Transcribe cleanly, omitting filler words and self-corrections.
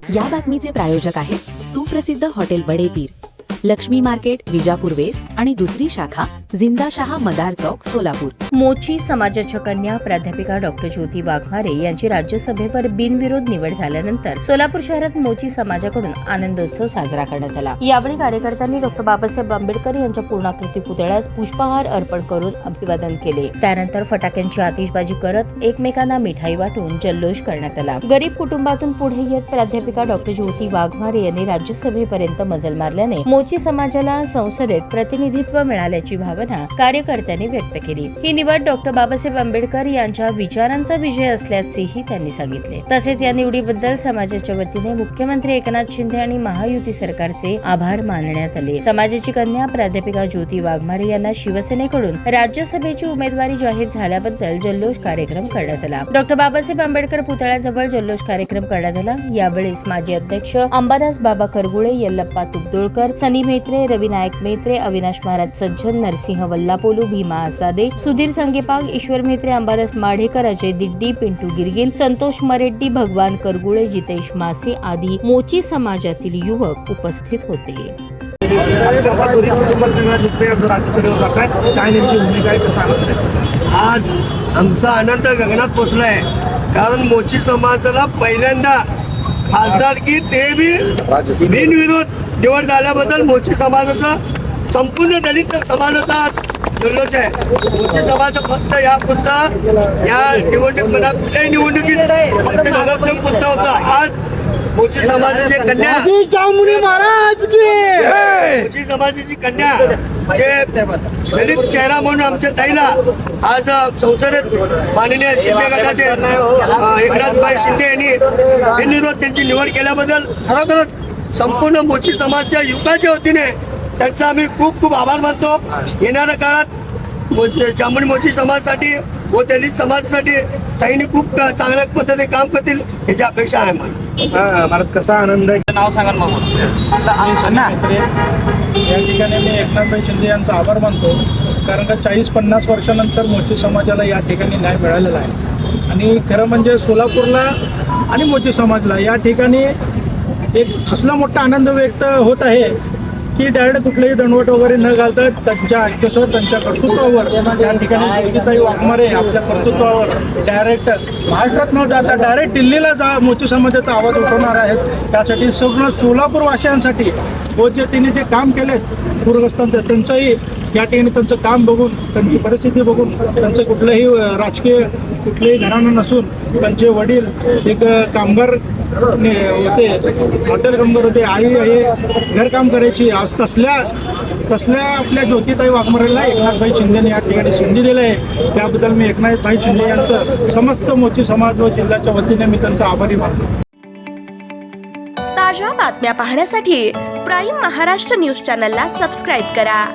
या बातमीचे प्रायोजक आहेत सुप्रसिद्ध hotel Badepir, Laxmi market, Vijapur west आणि दुसरी शाखा जिंदाशहा मदार चौक, सोलापूर। मोची समाजाच्या कन्या प्राध्यापिका डॉक्टर ज्योती वाघमारे यांची राज्यसभेवर बिनविरोध निवड झाल्यानंतर सोलापूर शहरात मोची समाजाकडून आनंदोत्सव साजरा करण्यात आला। यावेळी कार्यकर्त्यांनी डॉक्टर बाबासाहेब आंबेडकर यांच्या पूर्णाकृती पुतळ्यास पुष्पहार अर्पण करून अभिवादन केले। त्यानंतर फटाक्यांची आतिषबाजी करत एकमेकांना मिठाई वाटून जल्लोष करण्यात आला। गरीब कुटुंबातून पुढे येत प्राध्यापिका डॉक्टर ज्योती वाघमारे यांनी राज्यसभेपर्यंत मजल मारल्याने मोची समाजाला संसदेत प्रतिनिधित्व मिळाल्याची भावना कार्यकर्त्यांनी व्यक्त केली। ही निवड डॉक्टर बाबासाहेब आंबेडकर यांच्या विचारांचा विजय असल्याचेही त्यांनी सांगितले। तसेच या निवडीबद्दल समाजाच्या वतीने मुख्यमंत्री एकनाथ शिंदे आणि महायुती सरकारचे आभार मानण्यात आले। समाजाची कन्या प्राध्यापिका ज्योती वाघमारे यांना शिवसेनेकडून राज्यसभेची उमेदवारी जाहीर झाल्याबद्दल जल्लोष कार्यक्रम करण्यात आला। डॉक्टर बाबासाहेब आंबेडकर पुतळ्याजवळ जल्लोष कार्यक्रम करण्यात आला। यावेळेस माजी अध्यक्ष अंबादास बाबा करगुळे, यल्लप्पा तुपदोळकर, सनी मेत्रे, रविनायक मेत्रे, अविनाश महाराज सज्जन, नरसिंह वल्लापोलू, भीमा आसादे, सुधीर संगेपाग, ईश्वर मेत्रे, अंबादास माढेकर, अजय दिड्डी, पिंटू गिरगिल, संतोष मरेड्डी, भगवान करगुळे, जितेश मासे आदी मोची समाजातील युवक उपस्थित होते। आज आमचा आनंद गगनात पोचलाय, कारण मोची समाजाला पहिल्यांदा खासदारकी ते बी बिनविरोध निवड झाल्याबद्दल मोची समाजाचा संपूर्ण दलित समाजाचा जल्लोष आहे। मोची समाज फक्त या निवडणुकीत कुठल्याही निवडणुकीत फक्त नगरसेवक पुरता होता। आज मोची समाजाची कन्या मोची समाजाची कन्या जे दलित चेहरा म्हणून आमच्या ताईला आज संसदेत माननीय शिंदे गटाचे एकनाथभाई शिंदे यांनी बिनविरोध त्यांची निवड केल्याबद्दल खरोखरच संपूर्ण मोची समाजाच्या युवकाच्या वतीने त्यांचा आम्ही खूप खूप आभार मानतो। येणाऱ्या काळात जांभूळ मोची समाजासाठी व दलित समाजासाठी ताईंनी खूप चांगल्या पद्धतीने काम करतील याची अपेक्षा आहे मला। कसा आनंद आहे, नाव सांगा या ठिकाणी मी एकनाथभाई शिंदे यांचा आभार मानतो, कारण का 40-50 वर्षानंतर मोची समाजाला या ठिकाणी न्याय मिळालेला आहे। आणि खरं म्हणजे सोलापूरला आणि मोची समाजला या ठिकाणी एक असला मोठा आनंद व्यक्त होत आहे की डायरेक्ट कुठलेही दणवट वगैरे न घालता त्यांच्या ऐक्यसह त्यांच्या कर्तृत्वावर या ठिकाणी ज्योतिताई वाघमारे आपल्या कर्तृत्वावर डायरेक्ट महाराष्ट्रात न जाता डायरेक्ट दिल्लीला मोची समाजाचा आवाज उठवणार आहेत। त्यासाठी सगळं सोलापूर वासियांसाठी व जे तिने जे काम केलेत पूरग्रस्तांचं, त्यांचंही या ठिकाणी त्यांचं काम बघून, त्यांची परिस्थिती बघून, त्यांचं कुठलंही राजकीय कुठलेही घराणं नसून त्यांचे वडील एक कामगार होते, हॉटेल कामगार होते, आई हे घरकाम करायची। आज तसल्या आपल्या ज्योतिताई वाघमारेला एकनाथभाई शिंदेने या ठिकाणी संधी दिली आहे। त्याबद्दल मी एकनाथभाई शिंदे यांचं समस्त मोची समाज व जिल्ह्याच्या वतीने मी त्यांचा आभारी मानतो। ताज्या बातम्या पाहण्यासाठी प्राईम महाराष्ट्र न्यूज चॅनलला सबस्क्राईब करा।